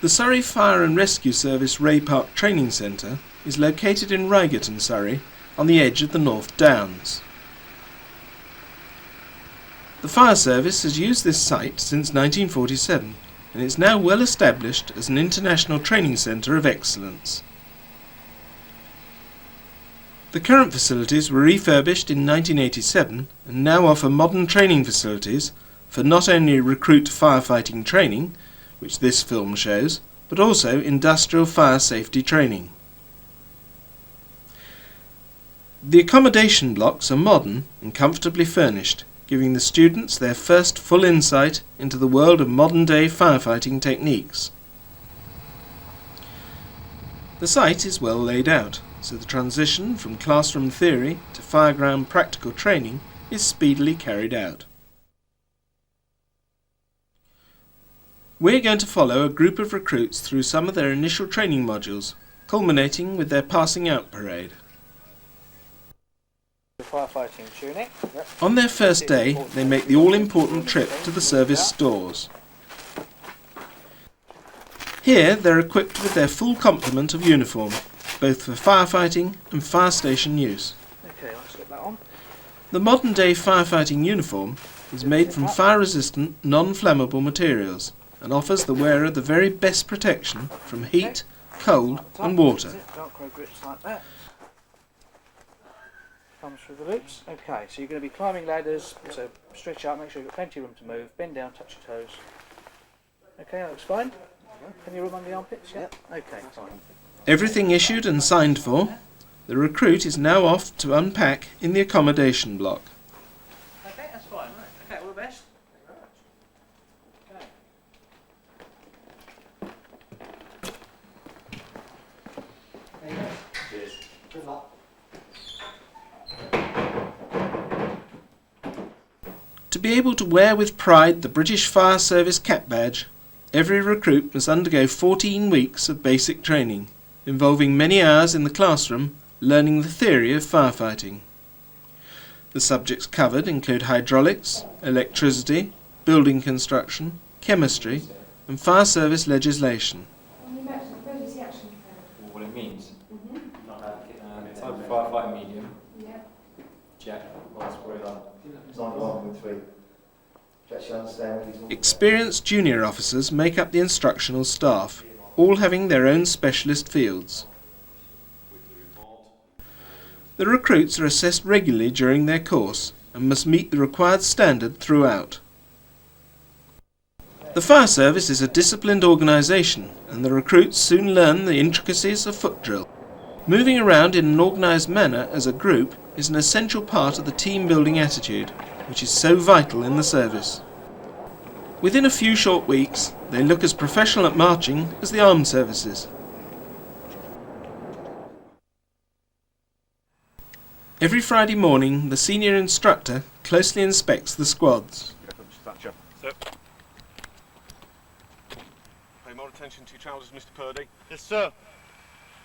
The Surrey Fire and Rescue Service Ray Park Training Centre is located in Reigate in Surrey, on the edge of the North Downs. The fire service has used this site since 1947 and is now well established as an international training centre of excellence. The current facilities were refurbished in 1987 and now offer modern training facilities for not only recruit firefighting training, which this film shows, but also industrial fire safety training. The accommodation blocks are modern and comfortably furnished, giving the students their first full insight into the world of modern-day firefighting techniques. The site is well laid out, so the transition from classroom theory to fireground practical training is speedily carried out. We're going to follow a group of recruits through some of their initial training modules, culminating with their passing out parade. Firefighting tunic. Yep. On their first day, they make the all-important trip to the service stores. Here they're equipped with their full complement of uniform, both for firefighting and fire station use. Okay, let's slip that on. The modern-day firefighting uniform is made from fire-resistant, non-flammable materials and offers the wearer the very best protection from heat, cold and water. Velcro grips like that. Comes through the loops. Okay, so you're going to be climbing ladders, so stretch out, make sure you've got plenty of room to move, bend down, touch your toes. Okay, that looks fine. Can you rub under the armpits? Yeah? Okay, fine. Everything issued and signed for, the recruit is now off to unpack in the accommodation block. Okay, that's fine. Okay, all the best. Okay. There you go. Cheers. Good luck. To be able to wear with pride the British Fire Service cap badge, every recruit must undergo 14 weeks of basic training, involving many hours in the classroom learning the theory of firefighting. The subjects covered include hydraulics, electricity, building construction, chemistry and fire service legislation. Where does the action go? What it means? Type of firefighting medium. Yeah. Check. What's where that? 91.3. Just you understand what he's Experienced junior officers make up the instructional staff, all having their own specialist fields. The recruits are assessed regularly during their course and must meet the required standard throughout. The fire service is a disciplined organisation and the recruits soon learn the intricacies of foot drill. Moving around in an organised manner as a group is an essential part of the team-building attitude, which is so vital in the service. Within a few short weeks, they look as professional at marching as the armed services. Every Friday morning, the senior instructor closely inspects the squads. Sir. Pay more attention to your trousers, Mr. Purdy. Yes, sir.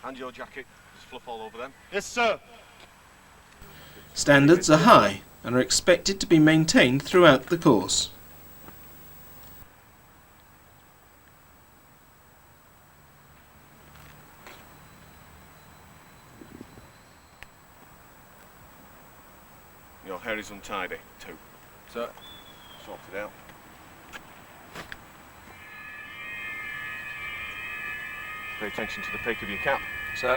And your jacket. There's fluff all over them. Yes, sir. Standards are high and are expected to be maintained throughout the course. Your hair is untidy, too. Sir. Sort it out. Pay attention to the peak of your cap. Sir.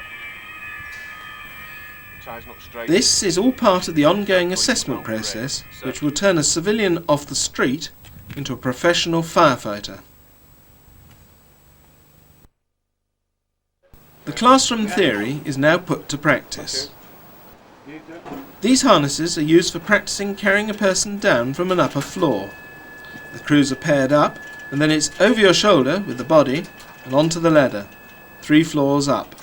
Tie's not straight. This is all part of the ongoing assessment process, which will turn a civilian off the street into a professional firefighter. The classroom theory is now put to practice. These harnesses are used for practicing carrying a person down from an upper floor. The crews are paired up, and then it's over your shoulder with the body and onto the ladder, 3 floors up.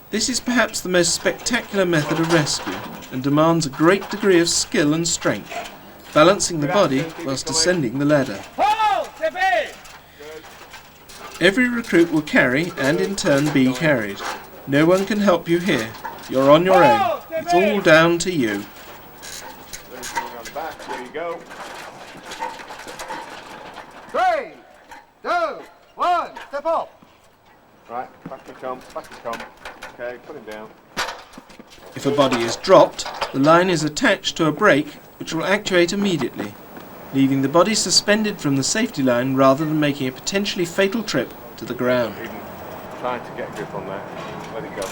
This is perhaps the most spectacular method of rescue and demands a great degree of skill and strength, balancing the body whilst descending the ladder. Every recruit will carry and in turn be carried. No one can help you here. You're on your own. It's all down to you. There you go. 3, step up. Right, back you come, back you come. Okay, put him down. If a body is dropped, the line is attached to a brake which will actuate immediately, leaving the body suspended from the safety line rather than making a potentially fatal trip to the ground. Even trying to get grip on there. Let it go.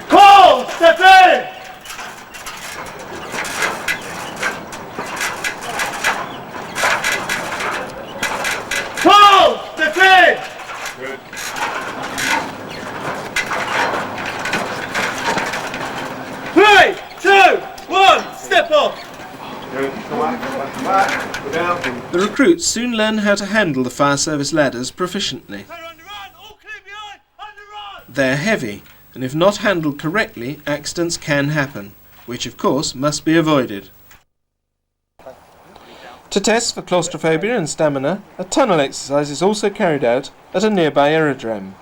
Cole, step in! Cole, step in! Good. 3, 2, 1, step up! Good. Come back. Go down. The recruits soon learn how to handle the fire service ladders proficiently. They're heavy, and if not handled correctly, accidents can happen, which of course must be avoided. To test for claustrophobia and stamina, a tunnel exercise is also carried out at a nearby aerodrome.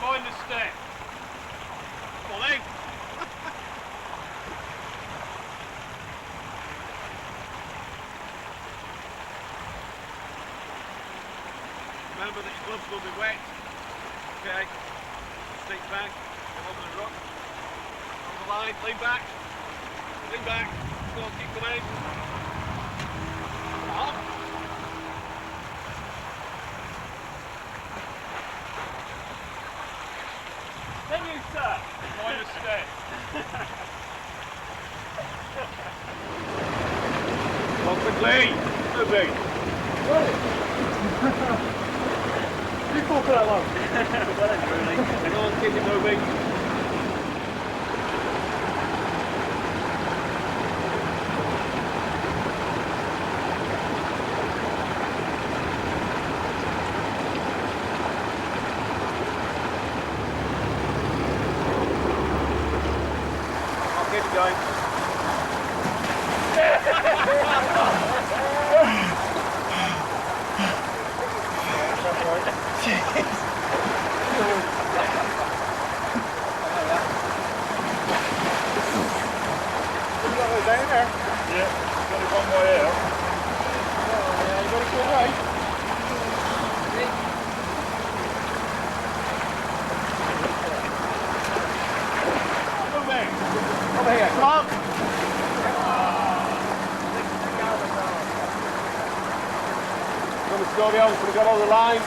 Mind the step. Folly. Remember that your gloves will be wet. Okay. Stick back. Come over the rock. On the line. Lean back. Lean back. Go on, keep going. Come on. Then you, sir. Mind the step. Come on, quickly. Moving. You talk for that long. Come on, keep it moving. I'll keep it going. Over here, come on! Come on, Scorpio, we've got all the lines.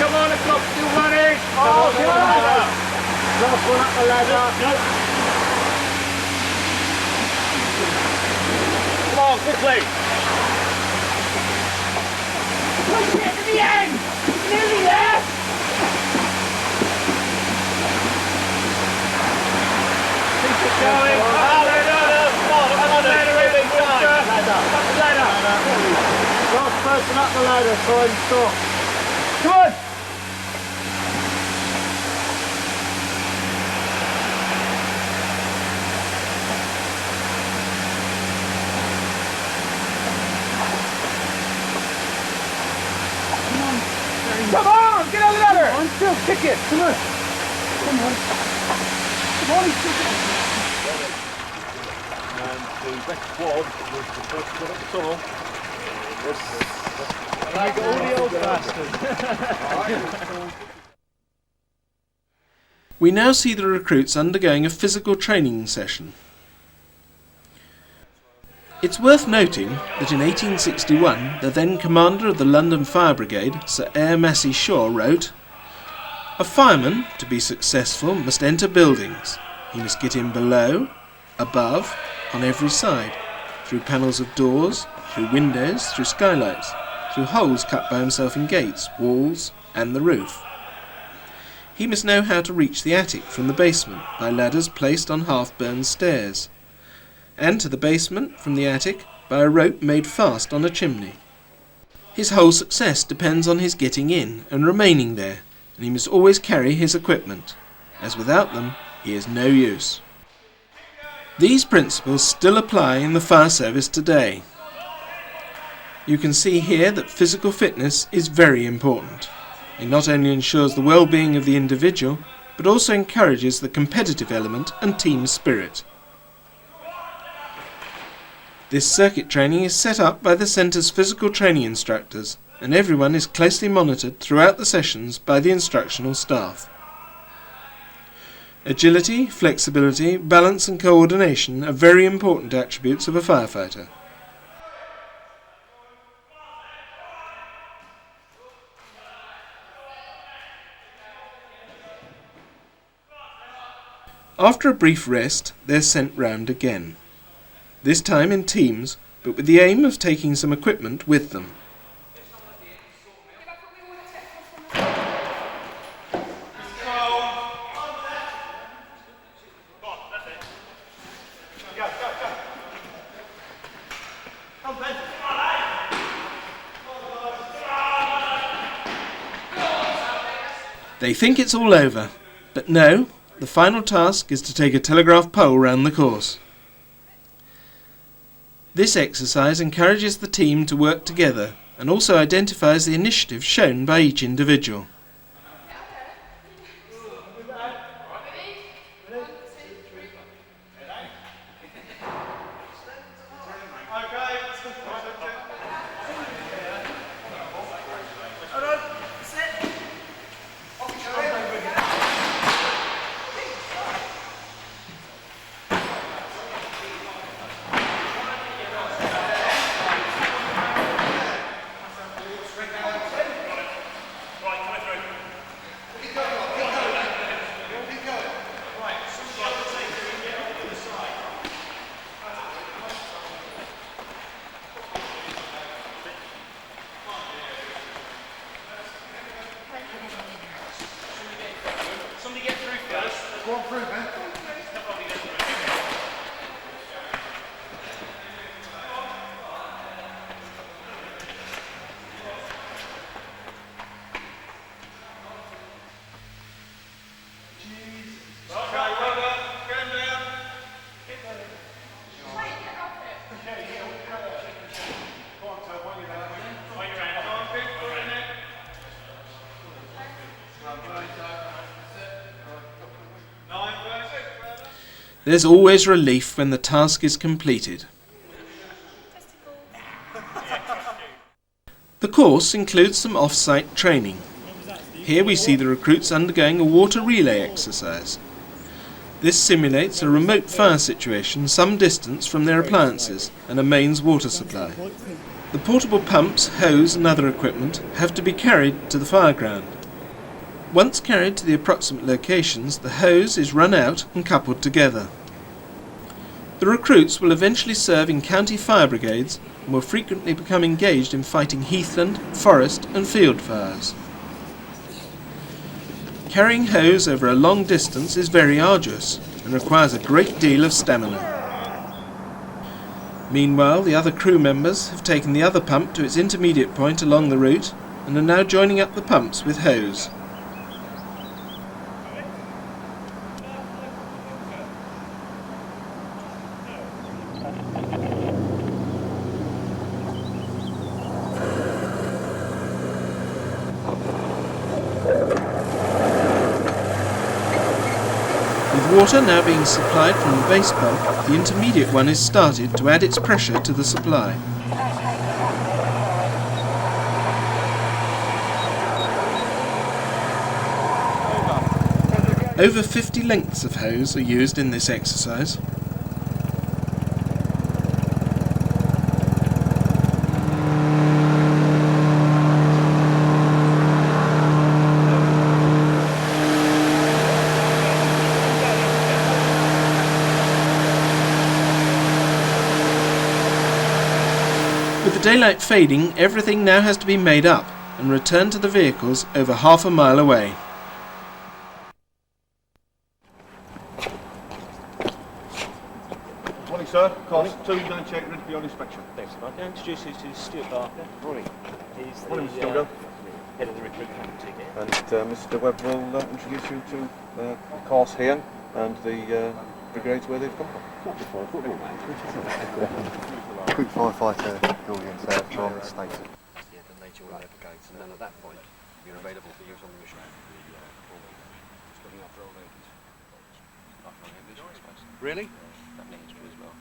Come on, the clock's still running. Oh, God. Last one up the ladder. Come on, quickly. Push it to the end! Nearly there! Keep it going. Last person up the ladder, so I'm stop. Come on! Come on! Get on the ladder! Come on, still kick it! Come on! Come on! Come on, kick it! And the next quad was the first one at the tunnel. Like all the old bastards. We now see the recruits undergoing a physical training session. It's worth noting that in 1861 the then commander of the London Fire Brigade, Sir Eyre Massey Shaw, wrote, "A fireman, to be successful, must enter buildings. He must get in below, above, on every side, through panels of doors, through windows, through skylights, through holes cut by himself in gates, walls, and the roof. He must know how to reach the attic from the basement by ladders placed on half-burned stairs, and to the basement from the attic by a rope made fast on a chimney. His whole success depends on his getting in and remaining there, and he must always carry his equipment, as without them he is no use." These principles still apply in the fire service today. You can see here that physical fitness is very important. It not only ensures the well-being of the individual, but also encourages the competitive element and team spirit. This circuit training is set up by the Centre's physical training instructors, and everyone is closely monitored throughout the sessions by the instructional staff. Agility, flexibility, balance and coordination are very important attributes of a firefighter. After a brief rest, they're sent round again. This time in teams, but with the aim of taking some equipment with them. They think it's all over, but no. The final task is to take a telegraph pole round the course. This exercise encourages the team to work together and also identifies the initiative shown by each individual. There's always relief when the task is completed. The course includes some off-site training. Here we see the recruits undergoing a water relay exercise. This simulates a remote fire situation some distance from their appliances and a mains water supply. The portable pumps, hose and other equipment have to be carried to the fireground. Once carried to the approximate locations, the hose is run out and coupled together. The recruits will eventually serve in county fire brigades and will frequently become engaged in fighting heathland, forest and field fires. Carrying hose over a long distance is very arduous and requires a great deal of stamina. Meanwhile, the other crew members have taken the other pump to its intermediate point along the route and are now joining up the pumps with hose. Water now being supplied from the base pump, the intermediate one is started to add its pressure to the supply. Over 50 lengths of hose are used in this exercise. With the daylight fading, everything now has to be made up and returned to the vehicles over half a mile away. Morning, sir. Cost 298, ready for your inspection. Thanks, Mark. Can I introduce you to Stuart Barker? Morning. He's the Morning, Mr. Stillwell. head of the recruitment team here. And Mr. Webb will introduce you to the course here and the brigades where they've come from. Group firefighter Julian from the States. Yeah, the nature of their brigades, and then at that point, you're available for use on the mission. Just looking after old ladies. Really? That means as well.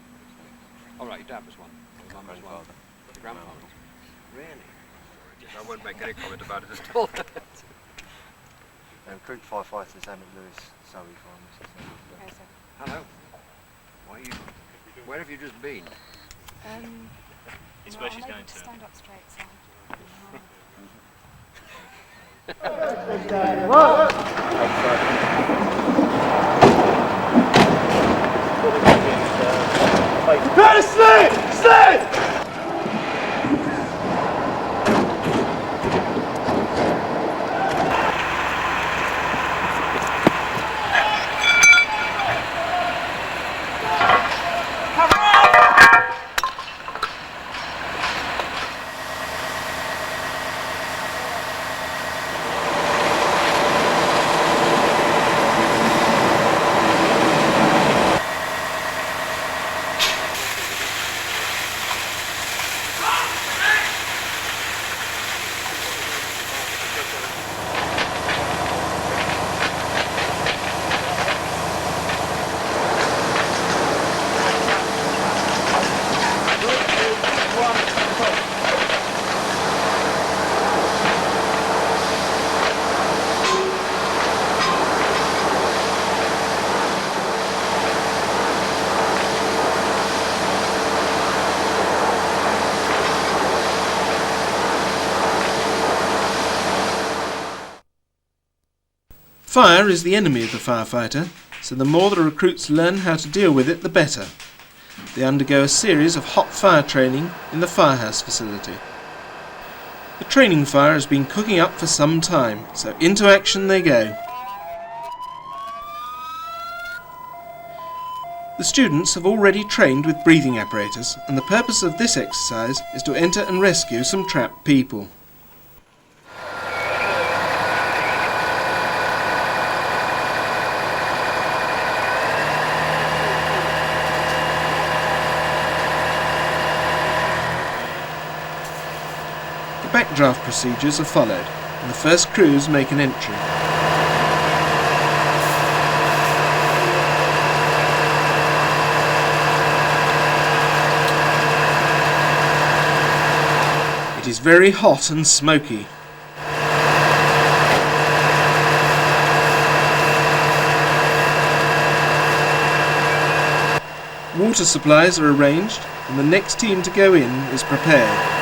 All right, your dad was one. Your mum was one. Your grandfather. Really? I won't make any comment about it at all. Group firefighters Emmett Lewis, Surrey from. Hello. Where have you just been? It's where she's going to. Stand up straight, so. Fire is the enemy of the firefighter, so the more the recruits learn how to deal with it, the better. They undergo a series of hot fire training in the firehouse facility. The training fire has been cooking up for some time, so into action they go. The students have already trained with breathing apparatus, and the purpose of this exercise is to enter and rescue some trapped people. Backdraft procedures are followed, and the first crews make an entry. It is very hot and smoky. Water supplies are arranged, and the next team to go in is prepared.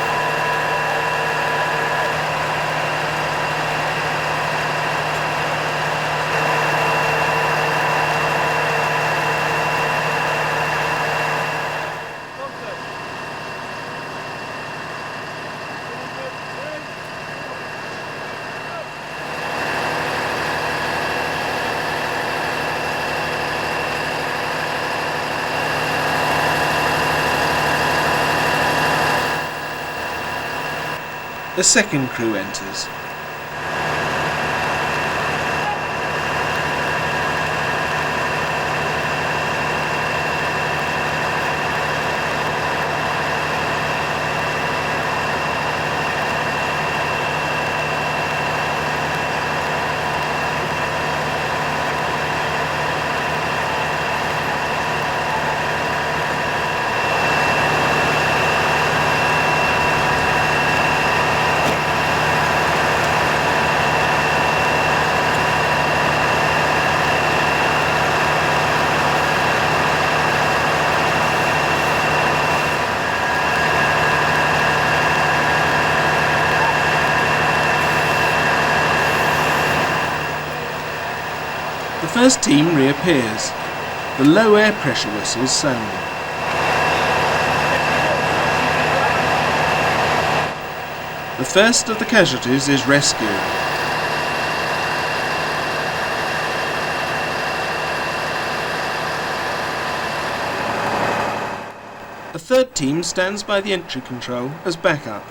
The second crew enters. The first team reappears. The low air pressure whistles sound. The first of the casualties is rescued. A third team stands by the entry control as backup.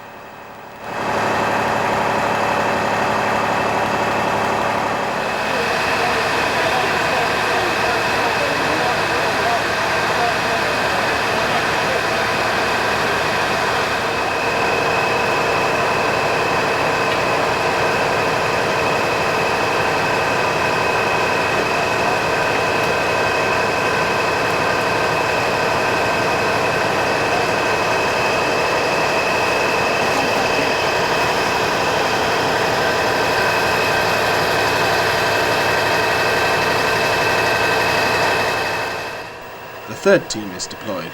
The third team is deployed.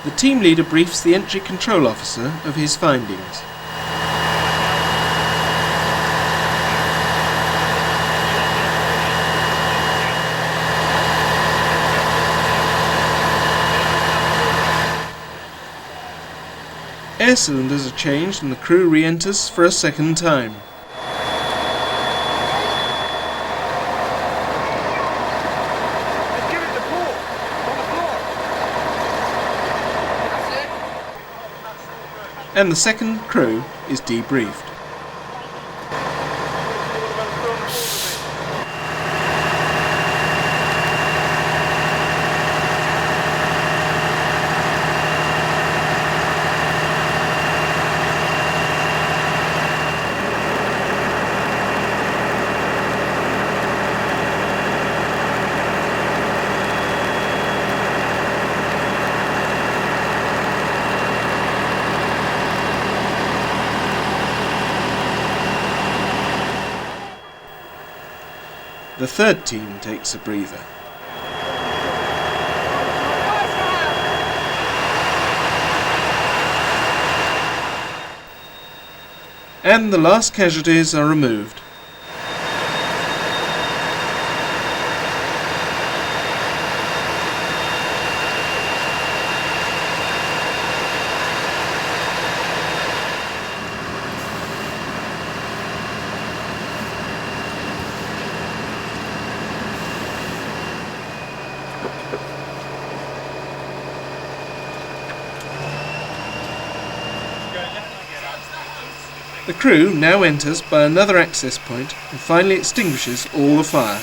The team leader briefs the entry control officer of his findings. Air cylinders are changed and the crew re-enters for a second time. Just give it the pull. On the floor. That's it. And the second crew is debriefed. The third team takes a breather. And the last casualties are removed. The crew now enters by another access point and finally extinguishes all the fire.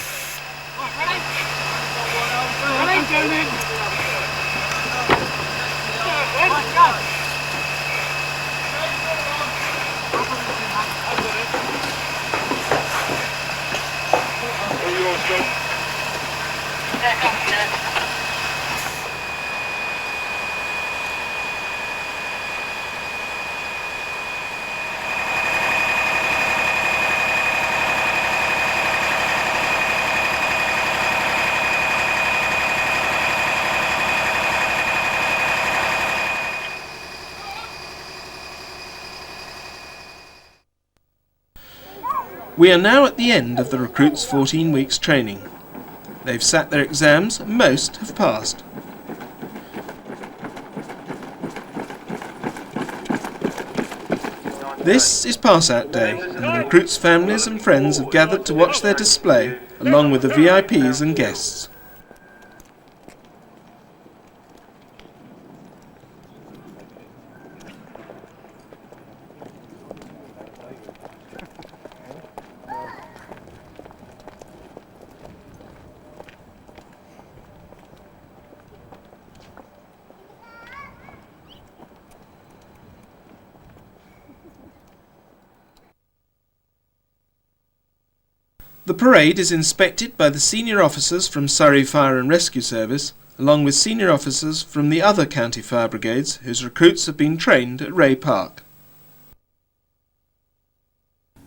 We are now at the end of the recruits' 14 weeks training. They've sat their exams, most have passed. This is pass-out day, and the recruits' families and friends have gathered to watch their display, along with the VIPs and guests. The parade is inspected by the senior officers from Surrey Fire and Rescue Service, along with senior officers from the other county fire brigades whose recruits have been trained at Reigate Park.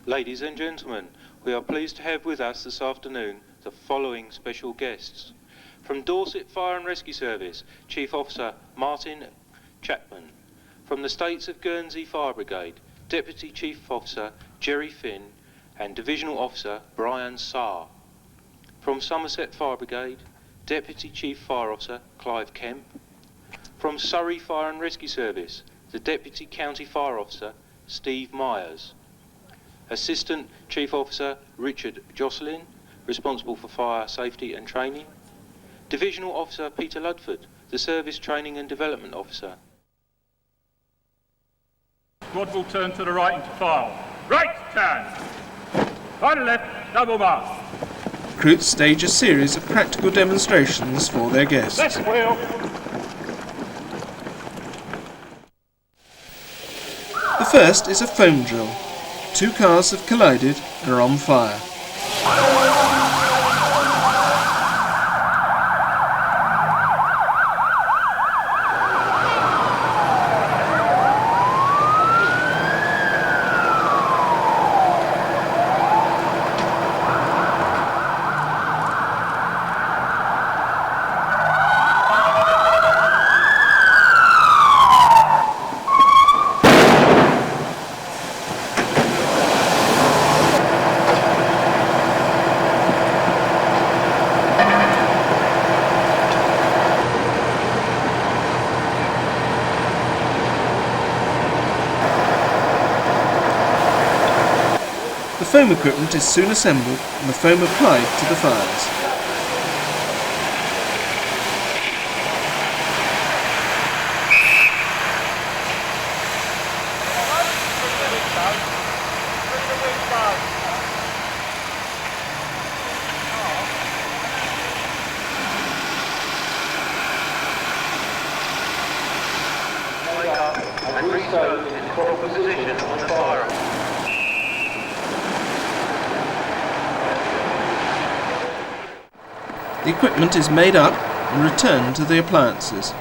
Ladies and gentlemen, we are pleased to have with us this afternoon the following special guests. From Dorset Fire and Rescue Service, Chief Officer Martin Chapman. From the States of Guernsey Fire Brigade, Deputy Chief Officer Jerry Finn and Divisional Officer Brian Sarr. From Somerset Fire Brigade, Deputy Chief Fire Officer Clive Kemp. From Surrey Fire and Rescue Service, the Deputy County Fire Officer Steve Myers. Assistant Chief Officer Richard Jocelyn, responsible for fire safety and training. Divisional Officer Peter Ludford, the Service Training and Development Officer. Squad will turn to the right into file. Right turn! Final left, double bar. Recruits stage a series of practical demonstrations for their guests. Left wheel. The first is a foam drill. 2 cars have collided and are on fire. The foam equipment is soon assembled and the foam applied to the fires. And restart in proper position on the fire. The equipment is made up and returned to the appliances.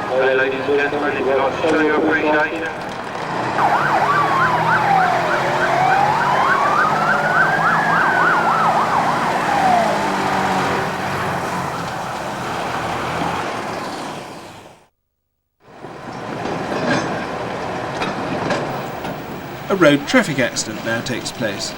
Okay, ladies and gentlemen, if you'd like to show your appreciation. A road traffic accident now takes place.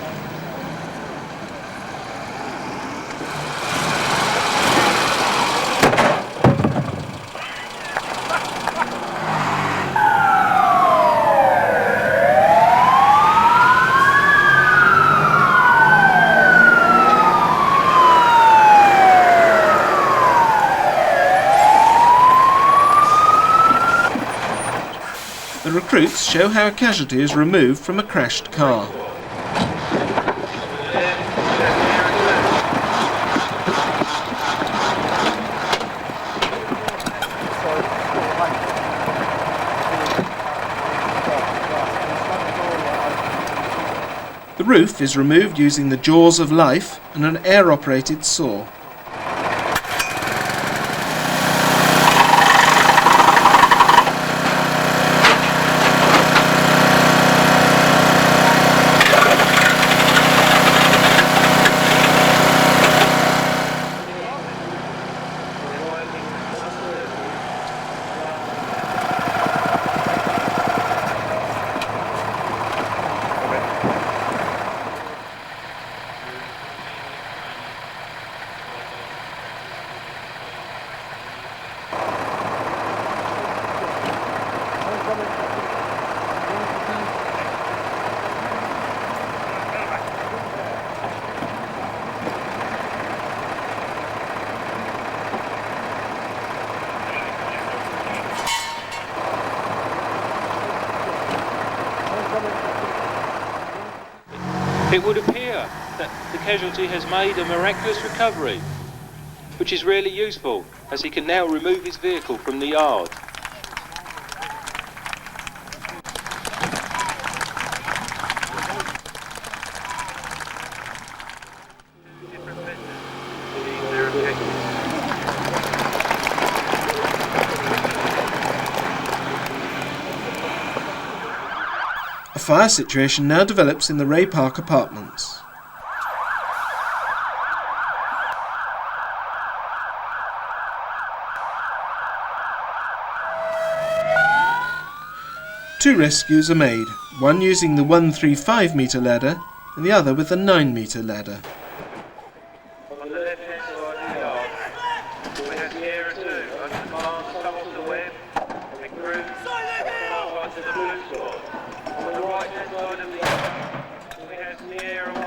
The recruits show how a casualty is removed from a crashed car. The roof is removed using the jaws of life and an air-operated saw. It would appear that the casualty has made a miraculous recovery, which is really useful as he can now remove his vehicle from the yard. fire situation now develops in the Ray Park apartments. Two rescues are made, one using the 135 metre ladder and the other with the 9 metre ladder. On the left hand side of the yard, we have Sierra 2, under command of Officer Webb, and crew firefighter to the blue squad. On the right hand side of the yard, we have Sierra 1.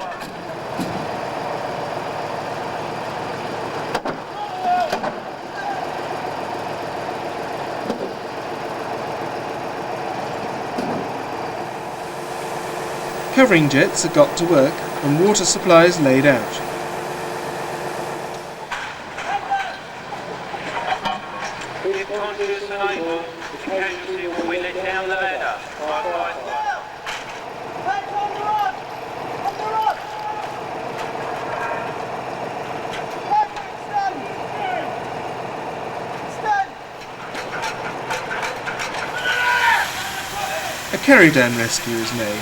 Covering jets are got to work and water supplies laid out. If conscious and able, the casualty will be let down the ladder by a firefighter. A carry-down rescue is made.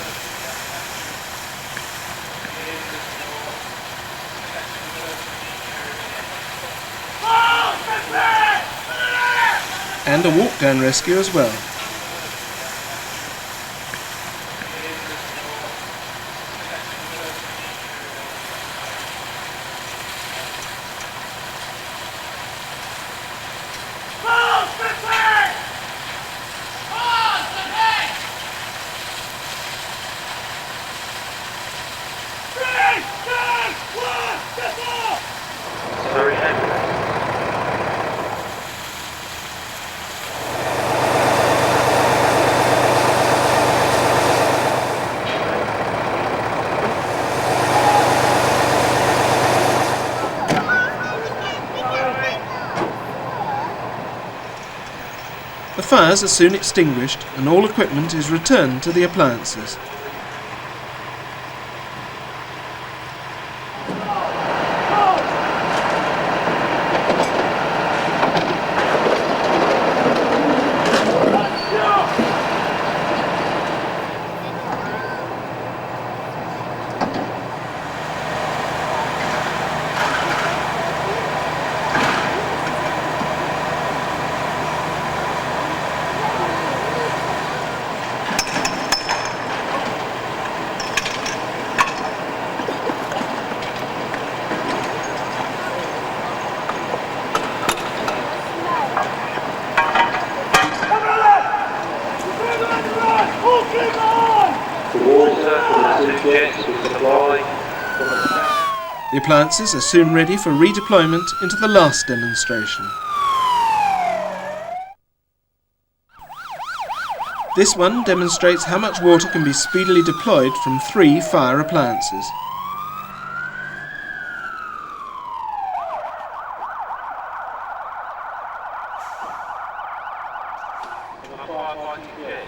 And a walk-down rescue as well. Surrey ambulance. The fires are soon extinguished and all equipment is returned to the appliances. The water from the two jets will supply from the south. The appliances are soon ready for redeployment into the last demonstration. This one demonstrates how much water can be speedily deployed from 3 fire appliances. From a firefighting jet.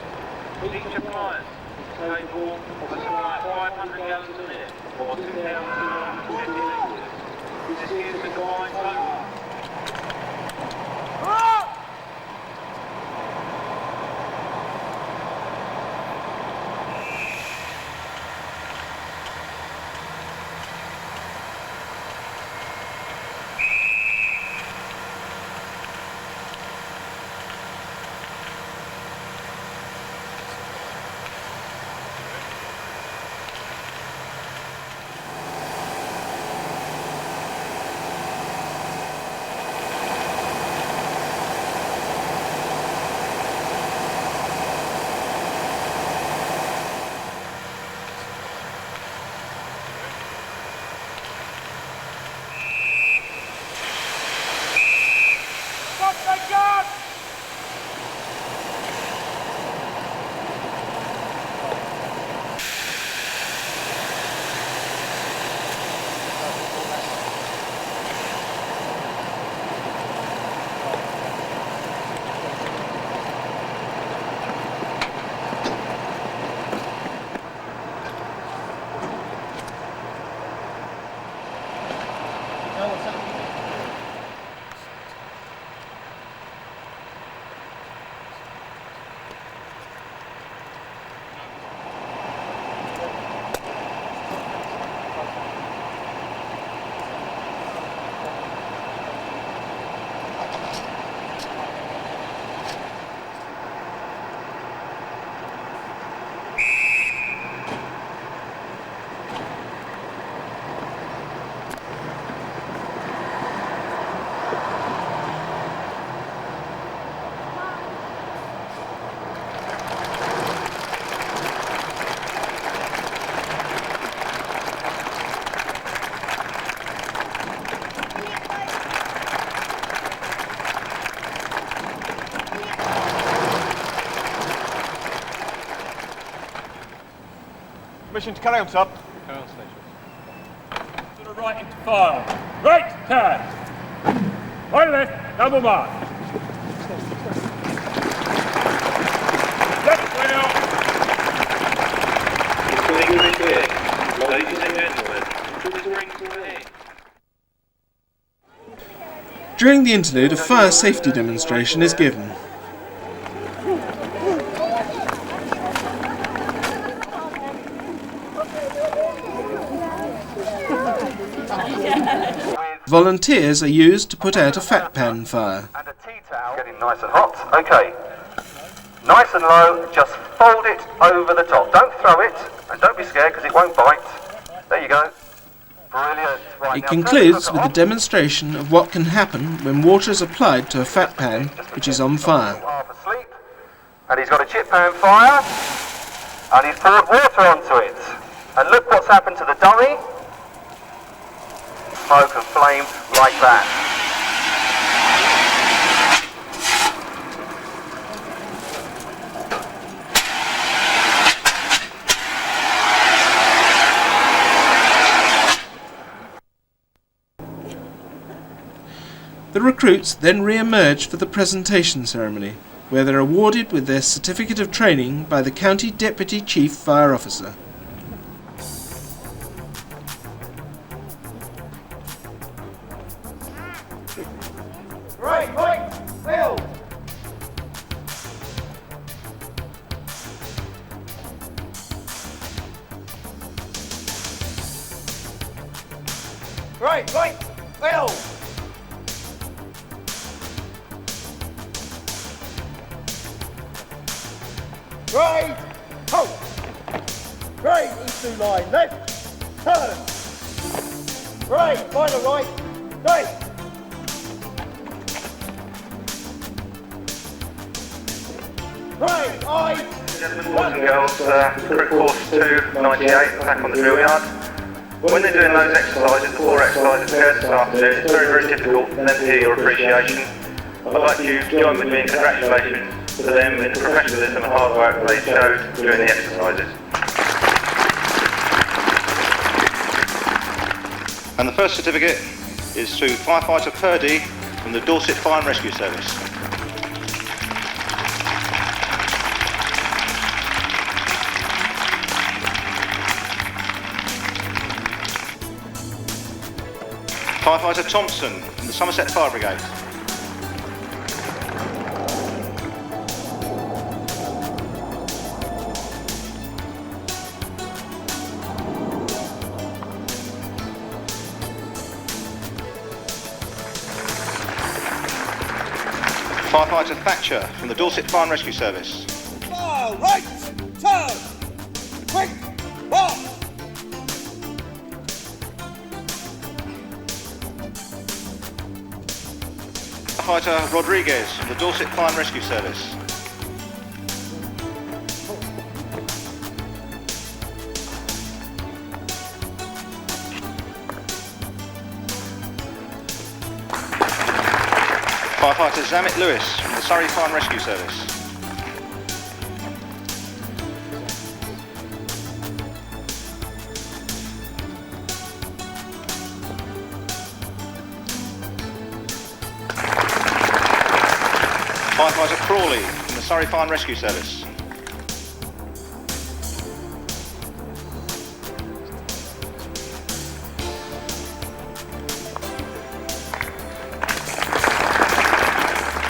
Each appliance is capable of a supply of 500 gallons a minute, or 2,250 litres. This gives a combined total. Permission to carry on, sir. Carry on, Station. To the right into file. Right turn. Right left, double mark. Left wheel. Ladies and gentlemen, entering Reigate. During the interlude, a fire safety demonstration is given. Volunteers are used to put out a fat pan fire. And a tea towel. Getting nice and hot. Okay. Nice and low, just fold it over the top. Don't throw it, and don't be scared because it won't bite. There you go. Brilliant. Right, It now concludes turn with the a demonstration of what can happen when water is applied to a fat pan which is on fire. half asleep. And he's got a chip pan fire, and he's poured water onto it. And look what's happened to the dummy. Smoke and flame like that. The recruits then re-emerge for the presentation ceremony, where they're awarded with their certificate of training by the County Deputy Chief Fire Officer. Right, Bill. Right, Bill. Right, ho. Right, into line, left, turn. Right, final right, right. Right, Gentlemen, boys and girls, recruit course 298 back on the drill yard. When they're doing those exercises, 4 exercises pairs this afternoon, it's very, very difficult for them to hear your appreciation. I'd like you to join with me in congratulations to them in the professionalism and hard work they showed during the exercises. And the first certificate is to Firefighter Purdy from the Dorset Fire and Rescue Service. Firefighter Thompson from the Somerset Fire Brigade. Firefighter Thatcher from the Dorset Fire and Rescue Service. Fire, right, turn. Quick, walk. Firefighter Rodriguez from the Dorset Fire and Rescue Service. Firefighter Zamet Lewis from the Surrey Fire and Rescue Service. Firefighter Crawley from the Surrey Fire and Rescue Service.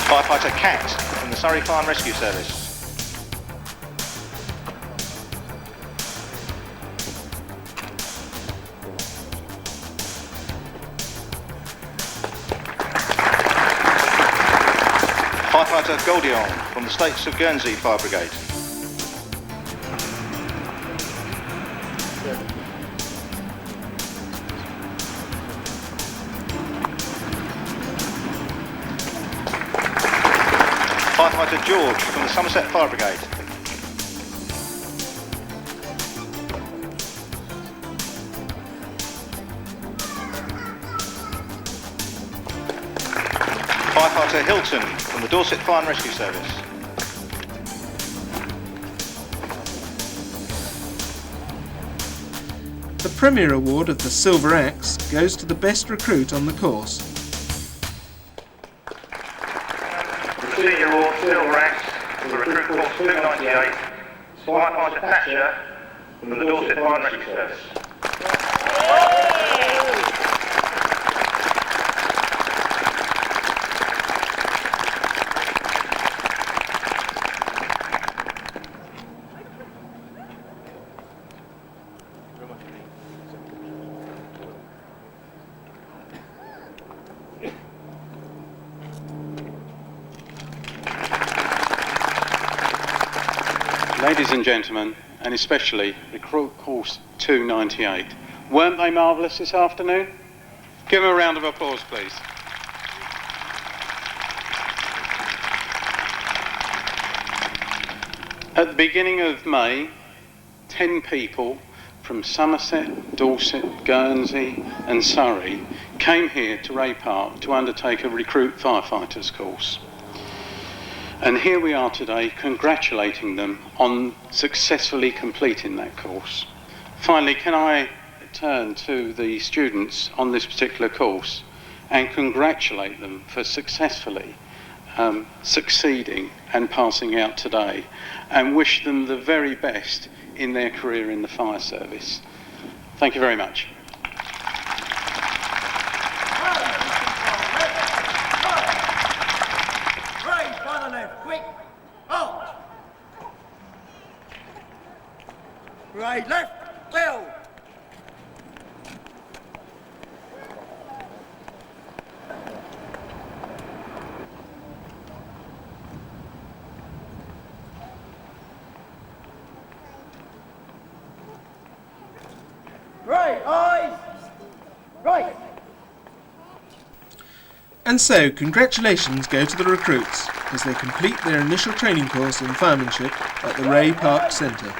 Firefighter Cat from the Surrey Fire and Rescue Service. Firefighter Goldion from the States of Guernsey Fire Brigade. Firefighter George from the Somerset Fire Brigade. Firefighter Hilton from the Dorset Fire and Rescue Service. The Premier Award of the Silver Axe goes to the best recruit on the course. The Senior Award Silver Axe for Recruit Course 298, Firefighter Thatcher from the Dorset Fire and Rescue Service. Ladies and gentlemen, and especially Recruit Course 298, weren't they marvellous this afternoon? Give them a round of applause, please. At the beginning of May, 10 people from Somerset, Dorset, Guernsey and Surrey came here to Reigate Park to undertake a recruit firefighters course. And here we are today congratulating them on successfully completing that course. Finally, can I turn to the students on this particular course and congratulate them for successfully succeeding and passing out today, and wish them the very best in their career in the fire service. Thank you very much. Right, left, Bill. Right, eyes. Right. And so, congratulations go to the recruits as they complete their initial training course in firemanship at the Reigate Park Centre.